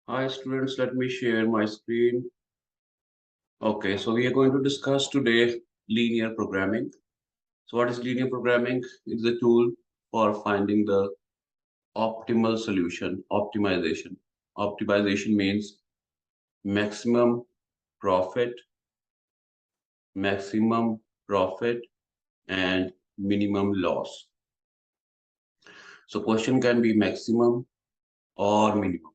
Hi students, let me share my screen. Okay, so we are going to discuss today linear programming. So what is linear programming? It's a tool for finding the optimal solution, optimization. Optimization means maximum profit, maximum profit and minimum loss. So question can be maximum or minimum.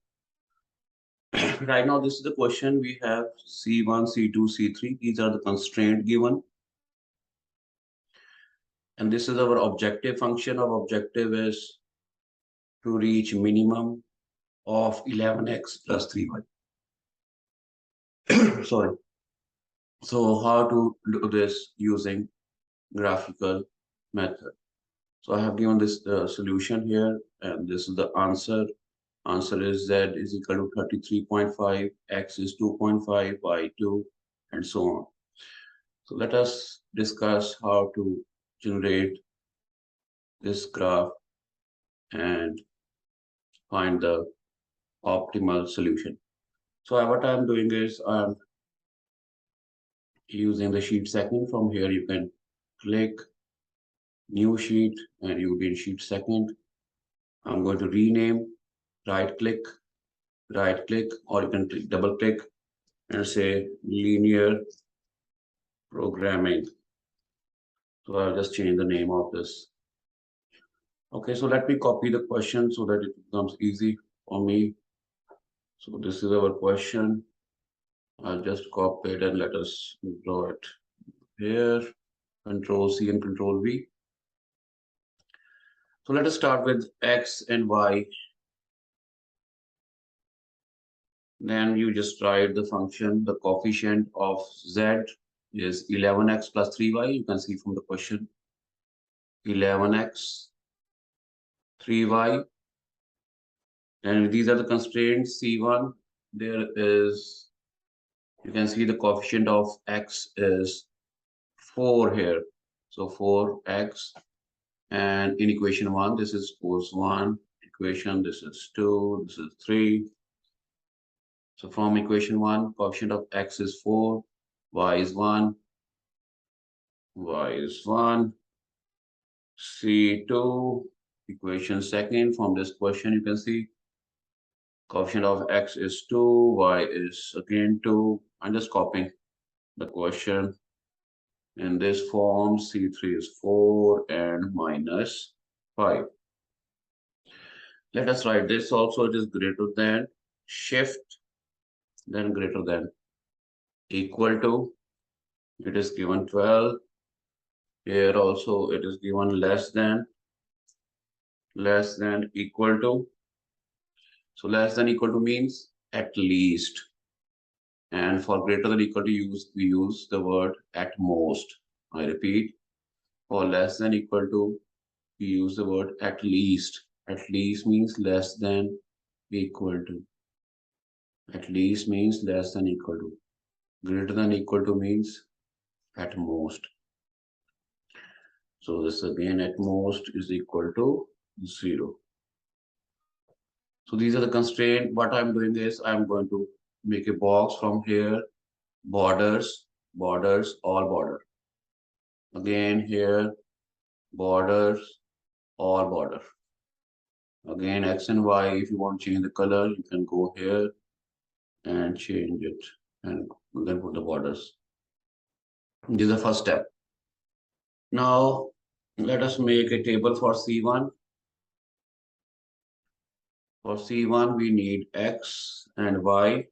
Right now, this is the question. We have C1, C2, C3. These are the constraints given. And this is our objective function. Our objective is to reach minimum of 11x plus 3y. Sorry. So how to do this using graphical method? So I have given this solution here, and this is the answer. Answer is z is equal to 33.5, x is 2.5, y 2, and so on. So let us discuss how to generate this graph and find the optimal solution. So what I'm doing is I'm using the sheet second. From here you can click new sheet and you'll be in sheet second. I'm going to rename, right click, or you can double click and say linear programming. So I'll just change the name of this. Okay, so let me copy the question so that it becomes easy for me. So this is our question. I'll just copy it and let us draw it here. Control C and Control V. So let us start with X and Y. Then you just write the function. The coefficient of Z is 11x plus 3y. You can see from the question 11x, 3y. And these are the constraints C1. There is, you can see the coefficient of X is 4 here. So 4x. And in equation 1, this is suppose 1 equation. This is 2. This is 3. So from equation 1, coefficient of x is 4, y is 1, y is 1, C2, equation second. From this question, you can see coefficient of x is 2, y is again 2. I'm just copying the question in this form. C3 is 4 and minus 5. Let us write this also. It is greater than, shift, then greater than, equal to. It is given 12. Here also it is given less than, equal to. So less than equal to means at least. And for greater than equal to we use the word at most. I repeat, for less than equal to, we use the word at least. At least means less than equal to. At least means less than equal to. Greater than equal to means at most. So this again at most is equal to 0. So these are the constraints. What I'm doing is I'm going to make a box from here, borders, all border. Again here, borders, all border. Again, X and Y, if you want to change the color, you can go here and change it and then put the borders. This is the first step. Now, let us make a table for C1. For C1, we need X and Y.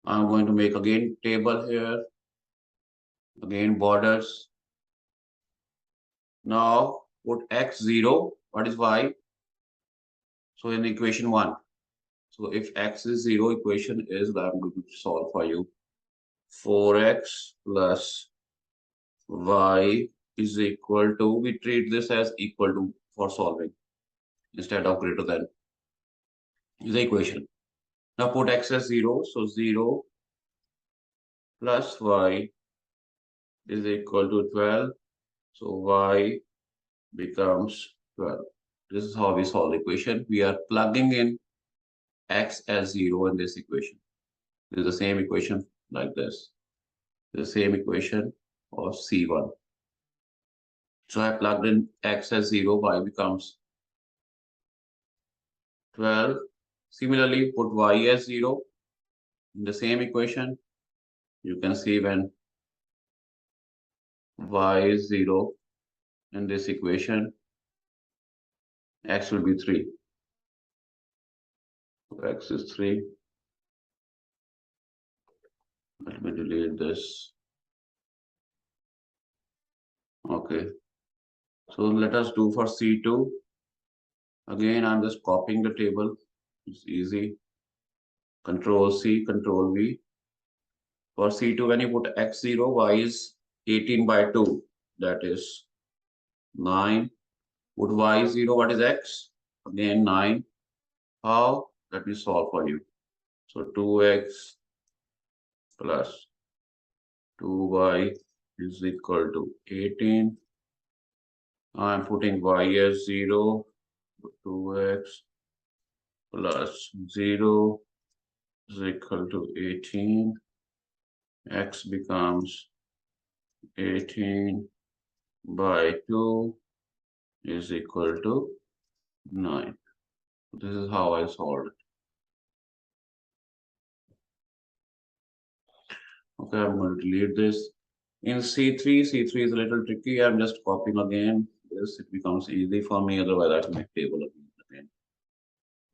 I'm going to make again table here. Again, borders. Now, put X 0. What is Y? So in equation 1. So if X is 0, equation is, I'm going to solve for you. 4x plus y is equal to, we treat this as equal to for solving instead of greater than, is the equation. Now put x as 0, so 0 plus y is equal to 12, so y becomes 12. This is how we solve the equation. We are plugging in x as 0 in this equation. This is the same equation like this. The same equation of C1. So I plugged in x as 0, y becomes 12. Similarly, put y as 0 in the same equation. You can see when y is 0 in this equation, x will be 3. So x is 3. Let me delete this. Okay. So let us do for C2. Again, I'm just copying the table. It's easy. Control C, Control V. For C2, when you put x0, y is 18 by 2. That is 9. Put y0, what is x? Again, 9. How? Let me solve for you. So 2x plus 2y is equal to 18. I'm putting y as 0. 2x plus 0 is equal to 18. X becomes 18 by 2 is equal to 9. This is how I solved it. Okay, I'm going to delete this. In C3 is a little tricky. I'm just copying again. This, it becomes easy for me. Otherwise, I have to make table again.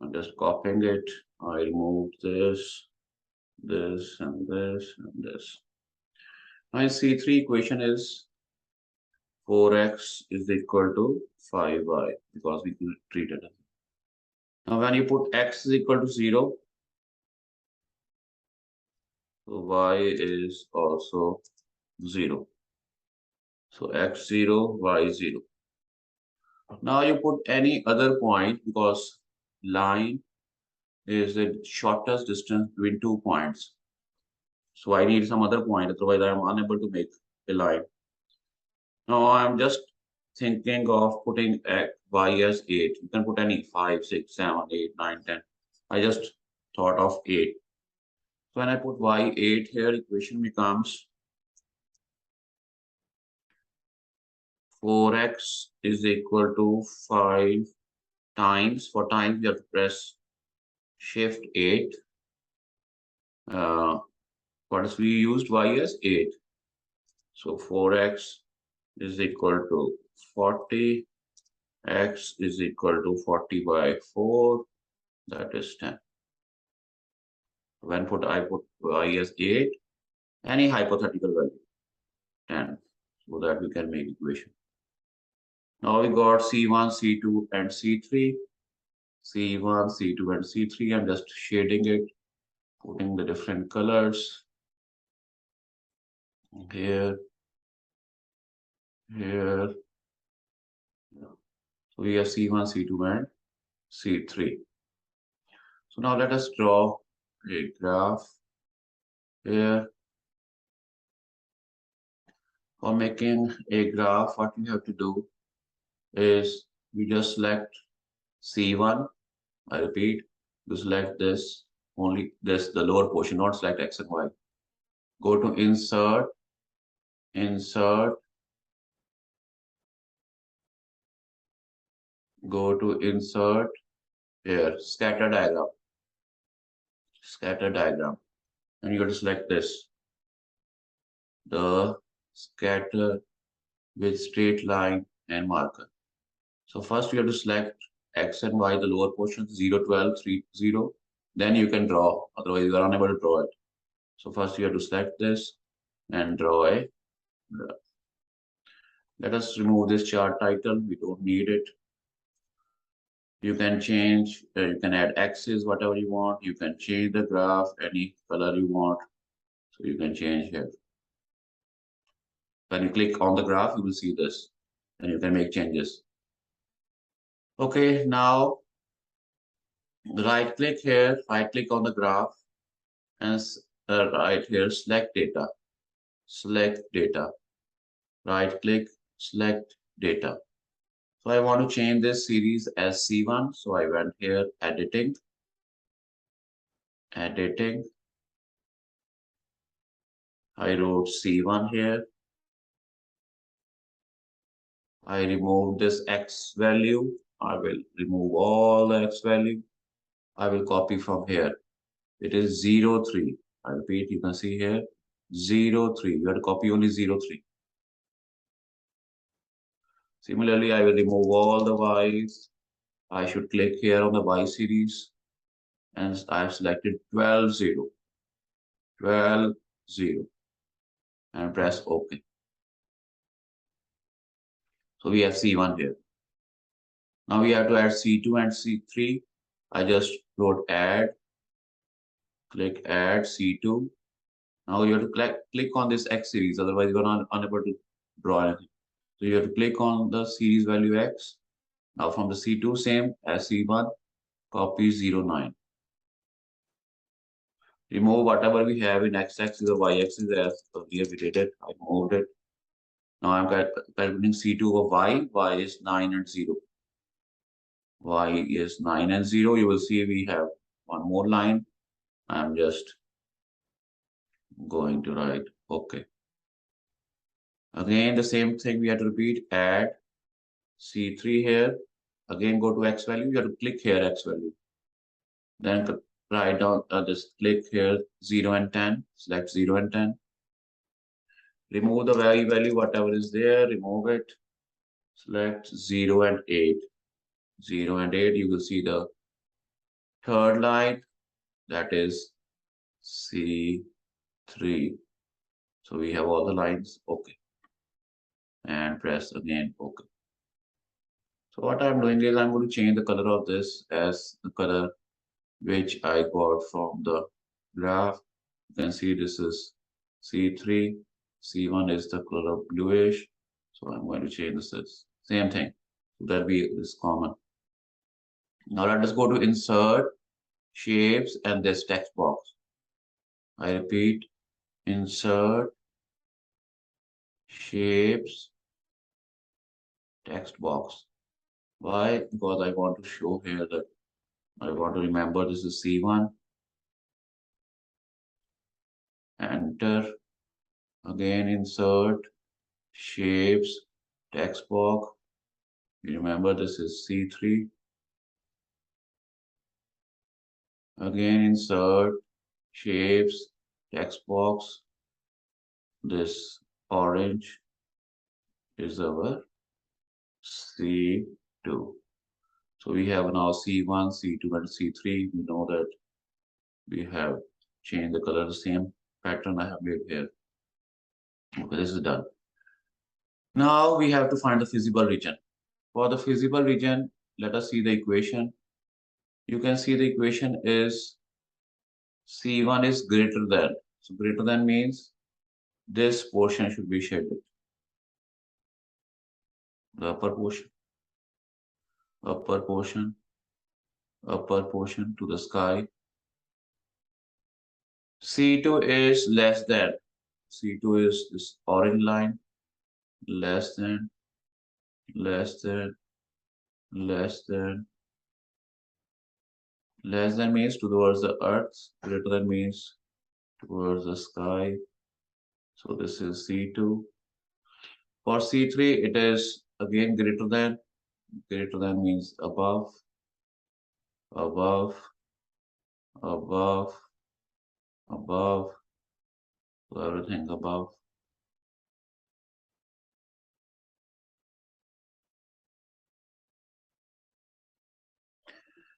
I'm just copying it. I remove this, this, and this, and this. My C3 equation is 4x is equal to 5y because we can treat it. Now, when you put x is equal to 0, so y is also 0. So x0, y0. Now you put any other point because line is the shortest distance between 2 points. So I need some other point, otherwise I am unable to make a line. Now I'm just thinking of putting y as 8. You can put any 5, 6, 7, 8, 9, 10. I just thought of 8. So when I put y8 here, equation becomes 4x is equal to 5 times. For times, you have to press shift 8. What is we used y as 8. So 4x is equal to 40. X is equal to 40 by 4. That is 10. When I put y as 8, any hypothetical value, 10. So that we can make equation. Now we got C1, C2, and C3. C1, C2, and C3. I'm just shading it, putting the different colors here, here. So we have C1, C2, and C3. So now let us draw a graph here. For making a graph, what we have to do is we just select C1. I repeat, you select this, only this, the lower portion, not select X and Y. Go to insert, go to insert, here, scatter diagram. And you have to select this, the scatter with straight line and marker. So first you have to select X and Y, the lower portion, 0, 12, 3, 0. Then you can draw, otherwise you are unable to draw it. So first you have to select this and draw a graph. Let us remove this chart title. We don't need it. You can change, you can add axes, whatever you want. You can change the graph, any color you want. So you can change here. When you click on the graph, you will see this and you can make changes. Okay, now right click here, right click on the graph and right here, select data, right click, select data. So I want to change this series as C1. So I went here, editing, editing. I wrote C1 here. I remove this X value. I will remove all the X value. I will copy from here. It is 0, 3. I repeat, you can see here 0, 3. You have to copy only 0, 3. Similarly, I will remove all the Y's. I should click here on the Y series and I've selected 12, 0. 12, 0 and press OK. So we have C1 here. Now we have to add C2 and C3. I just wrote add, click add C2. Now you have to click on this X series, otherwise you're not unable to draw anything. So you have to click on the series value X. Now from the C2, same as C1, copy 0, 9. Remove whatever we have in X-axis or Y-axis as earlier we did it. I moved it. Now I'm calculating C2 of Y. Y is 9 and 0. Y is 9 and 0. You will see we have one more line. I'm just going to write OK. Again, the same thing we have to repeat. Add C3 here. Again, go to X value. You have to click here X value. Then write down, just click here 0 and 10. Select 0 and 10. Remove the value, whatever is there, remove it. Select 0 and 8. 0 and 8, you will see the third line, that is C3. So we have all the lines, OK. And press again, OK. So what I'm doing is I'm going to change the color of this as the color which I got from the graph. You can see this is C3. C1 is the color of bluish. So I'm going to change this. Same thing. So that be is common. Now let us go to insert, shapes, and this text box. I repeat, insert, shapes, text box. Why? Because I want to show here that I want to remember this is C1. Enter. Again, insert, shapes, text box. You remember this is C3. Again, insert, shapes, text box. This orange is our C2. So we have now C1, C2, and C3. We know that we have changed the color, the same pattern I have made here. Okay, this is done. Now we have to find the feasible region. For the feasible region, let us see the equation. You can see the equation is C1 is greater than. So greater than means this portion should be shaded. The upper portion to the sky. C2 is less than. C2 is this orange line, less than, less than, less than. Less than means towards the earth, greater than means towards the sky. So this is C2. For C3, it is again greater than. Greater than means above, above, above, above, so everything above.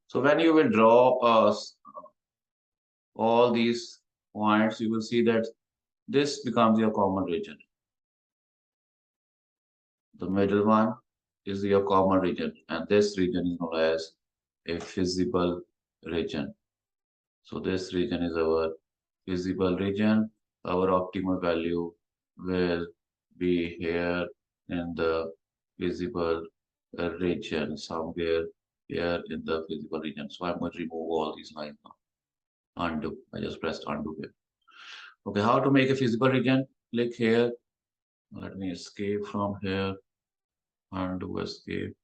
So when you will draw all these points, you will see that this becomes your common region. The middle one is your common region, and this region is known as a feasible region. So this region is our feasible region. Our optimal value will be here in the feasible region, somewhere here in the feasible region. So I'm going to remove all these lines now. Undo. I just pressed undo here. Okay, how to make a feasible region? Click here. Let me escape from here. Undo, escape.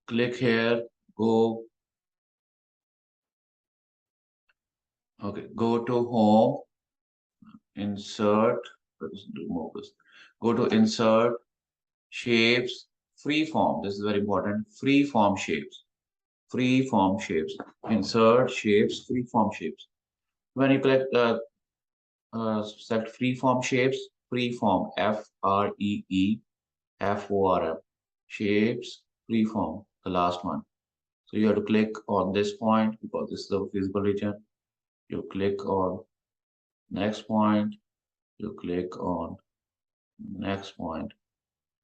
Click here. Go. Okay, go to home, insert, let's remove this. Go to insert, shapes, free form. This is very important. Free form shapes. Free form shapes. Insert shapes, free form shapes. When you select free form shapes, free form, FREE, FORM, shapes, free form, the last one. So you have to click on this point because this is the visible region. You click on next point, you click on next point,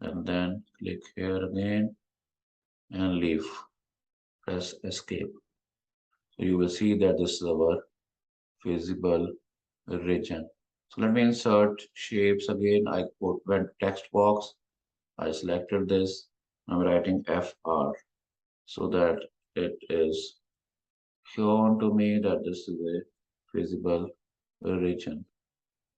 and then click here again and leave. Press escape. So you will see that this is our visible region. So let me insert shapes again. I went text box. I selected this. I'm writing FR so that it is shown to me that this is a visible region.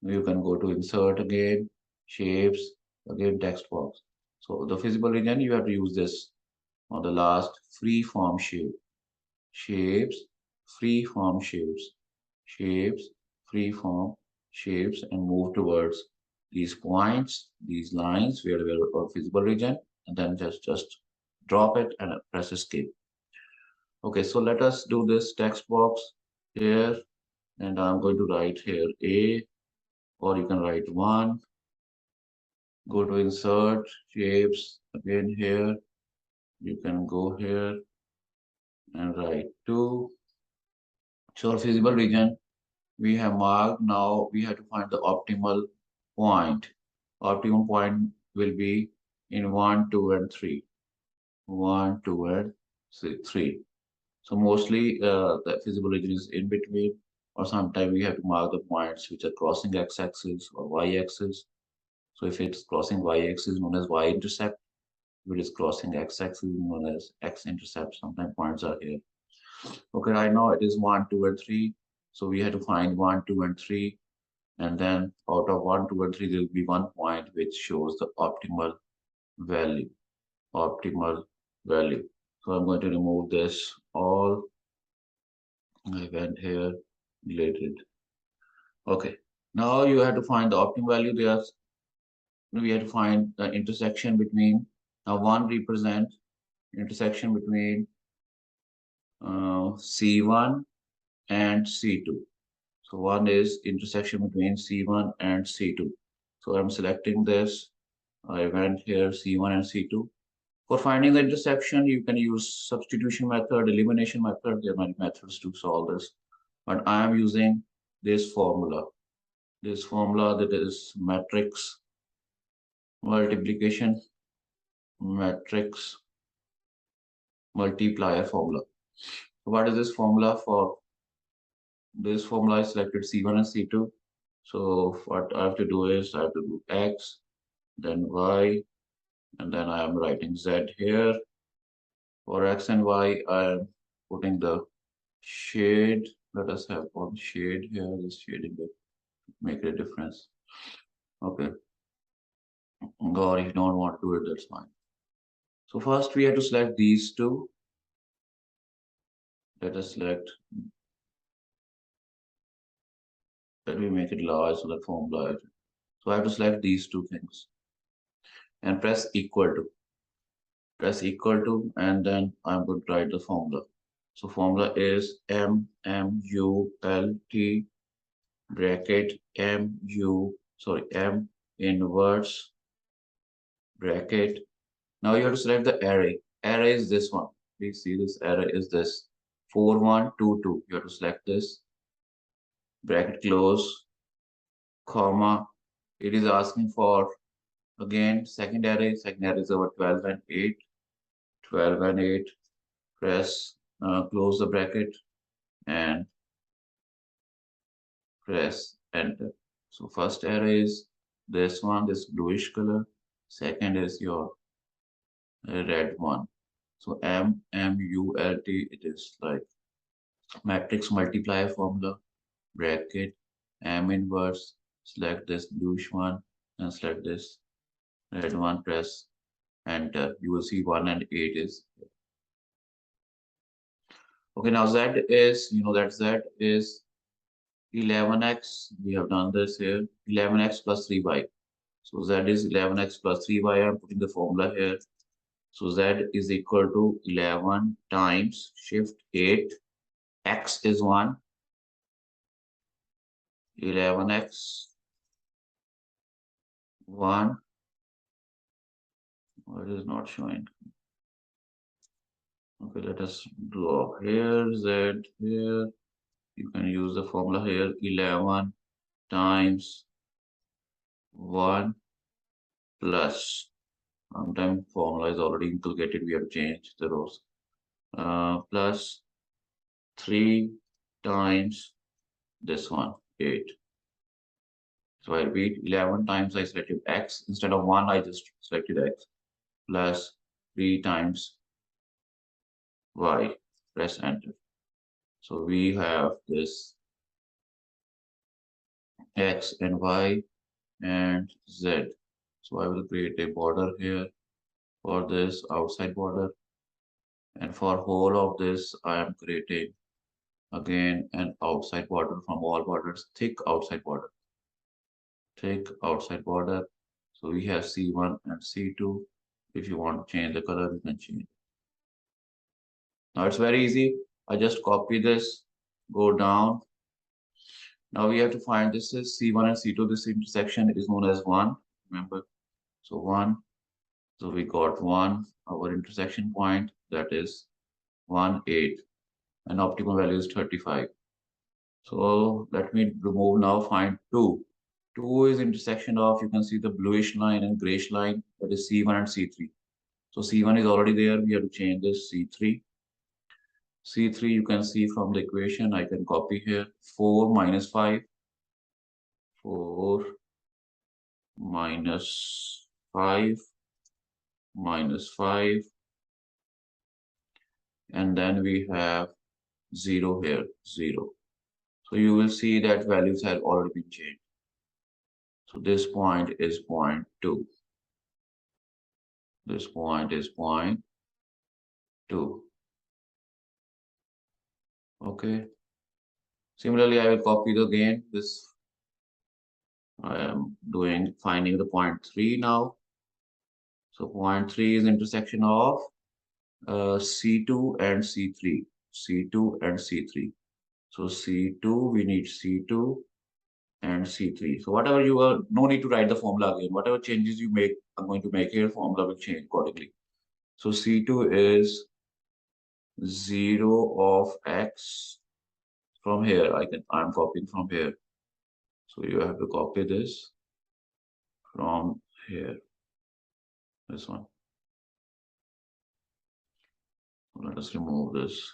You can go to insert again, shapes, again text box. So the visible region, you have to use this on the last free form shape. Shapes, free form shapes, shapes, free form shapes, and move towards these points, these lines where we are visible region, and then just drop it and press escape. Okay, so let us do this text box here, and I'm going to write here A, or you can write 1. Go to insert shapes again here. You can go here and write 2. So our visible region we have marked. Now we have to find the optimal point. Optimum point will be in 1, 2, and 3. 1, 2, and 3. So mostly the visible region is in between, or sometimes we have to mark the points which are crossing x-axis or y-axis. So if it's crossing y-axis, known as y-intercept. If it is crossing x-axis, known as x-intercept. Sometimes points are here. Okay, right now it is 1, 2, and 3. So we have to find 1, 2, and 3. And then out of 1, 2, and 3, there will be one point which shows the optimal value. Optimal value. So I'm going to remove this all. I went here, deleted. Okay. Now you have to find the optimal value. We have to find the intersection between. Now one represent intersection between C1 and C2. So one is intersection between C1 and C2. So I'm selecting this. I went here C1 and C2. For finding the intersection, you can use substitution method, elimination method. There are many methods to solve this. But I am using this formula. This formula that is matrix multiplication, matrix multiplier formula. So what is this formula for? This formula is selected C1 and C2. So what I have to do is I have to do X, then Y, and then I am writing Z here. For X and Y, I am putting the shade. Let us have one shade here. This shading will make a difference. Okay. Or if you don't want to do it, that's fine. So first we have to select these two. Let us select. Let me make it large so that formula. So I have to select these two things and press equal to. Press equal to, and then I'm going to write the formula. So formula is MMULT bracket M inverse bracket. Now you have to select the array. Array is this one. Please see this array is this 4122. You have to select this bracket close, comma. It is asking for again second array. Second array is over 12 and 8. 12 and 8. Press close the bracket and press enter. So first array is this one, this bluish color. Second is your red one. So MMULT, it is like matrix multiplier formula, bracket, M inverse, select this bluish one and select this red one, press enter. You will see 1 and 8 is. Okay, now Z is, that Z is 11x, we have done this here, 11x plus 3y. So z is 11x plus 3y. I'm putting the formula here. So z is equal to 11 times shift 8. X is 1. 11x 1. What is not showing? Okay, let us draw here z here. You can use the formula here. 11 times 1 plus. Sometimes formula is already inculcated. We have changed the rows. Plus 3 times this one, 8. So I repeat, 11 times I selected x. Instead of 1, I just selected x. Plus 3 times y. Press enter. So we have this x and y and z. So I will create a border here for this outside border. And for whole of this, I am creating again an outside border from all borders, thick outside border. Thick outside border. So we have C1 and C2. If you want to change the color, you can change. Now it's very easy. I just copy this, go down. Now we have to find this is C1 and C2. This intersection is known as 1. Remember? So 1. So we got 1, our intersection point, that is 1, 8. And optimal value is 35. So let me remove now, find 2. 2 is intersection of, you can see the bluish line and grayish line, that is C1 and C3. So C1 is already there, we have to change this C3. C3 you can see from the equation, I can copy here, 4 minus 5. 4 minus 5 minus 5. And then we have 0 here, 0. So you will see that values have already been changed. So this point is 0.2. This point is 0.2. Okay. Similarly, I will copy the again. This I am doing finding the 0.3 now. So 0.3 is intersection of C2 and C3. C2 and C3. So C2, we need C2 and C3. So whatever you are, no need to write the formula again. Whatever changes you make, I'm going to make here, formula will change accordingly. So C2 is 0 of x. From here, I'm copying from here. So you have to copy this from here. This one. Let us remove this.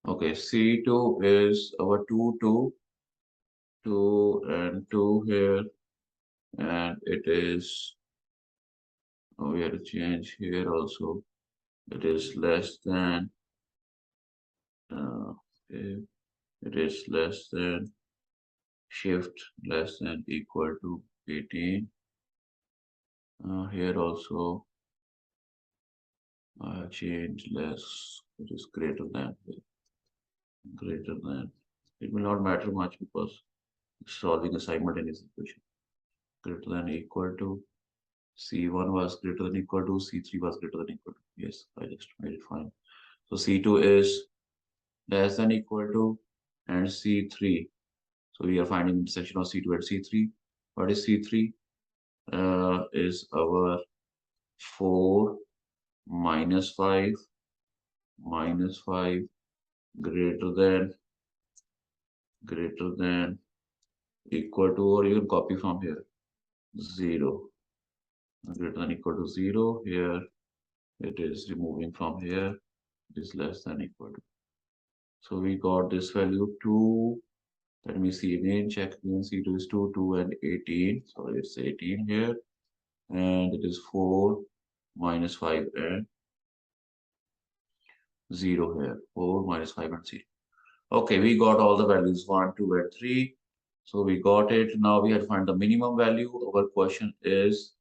Okay, C2 is our 2, 2, 2 and 2 here. And it is, we have to change here also. It is less than, okay, it is less than, shift less than equal to 18. Here also, I have changed less, it is greater than, greater than. It will not matter much because it's solving a simultaneous equation. Greater than equal to, C1 was greater than equal to, C3 was greater than equal to. Yes, I just made it fine. So C2 is less than equal to, and C3. So we are finding intersection of C2 and C3. What is C3? Is our 4 minus 5 greater than equal to, or you can copy from here, 0. Greater than equal to 0. Here it is removing from here, it is less than equal to. So we got this value 2. Let me see again, check again. C2 is 2, 2 and 18. So it's 18 here. And it is 4 minus 5 and 0 here. 4 minus 5 and 0. Okay, we got all the values 1, 2, and 3. So we got it. Now we have to find the minimum value. Our question is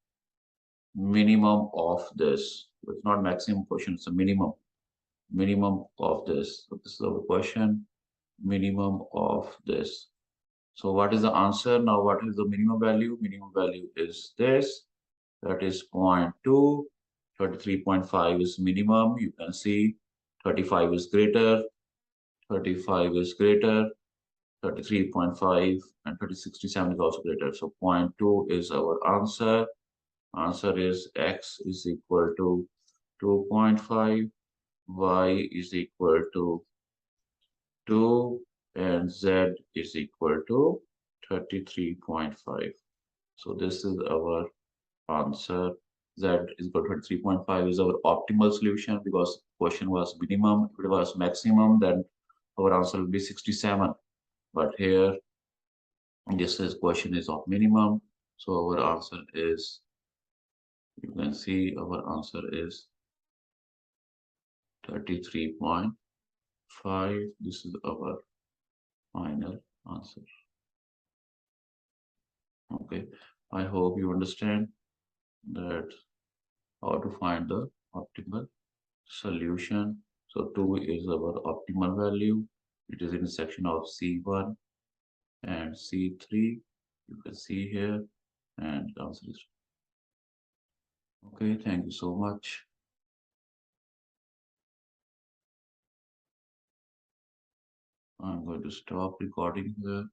minimum of this. It's not maximum question, it's a minimum. minimum of this. So this is our question, minimum of this. So what is the answer? Now what is the minimum value? Minimum value is this, that is 0.2. 33.5 is minimum. You can see 35 is greater, 35 is greater, 33.5 and 3067 is also greater. So 0.2 is our answer. Answer is x is equal to 2.5, y is equal to 2, and z is equal to 33.5. So this is our answer. Z is equal to 33.5 is our optimal solution because question was minimum. If it was maximum, then our answer will be 67. But here, this is question is of minimum. So our answer is, you can see our answer is 33.5. This is our final answer. Okay, I hope you understand that how to find the optimal solution. So 2 is our optimal value. It is intersection of C1 and C3. You can see here, and the answer is okay. Thank you so much. I'm going to stop recording here.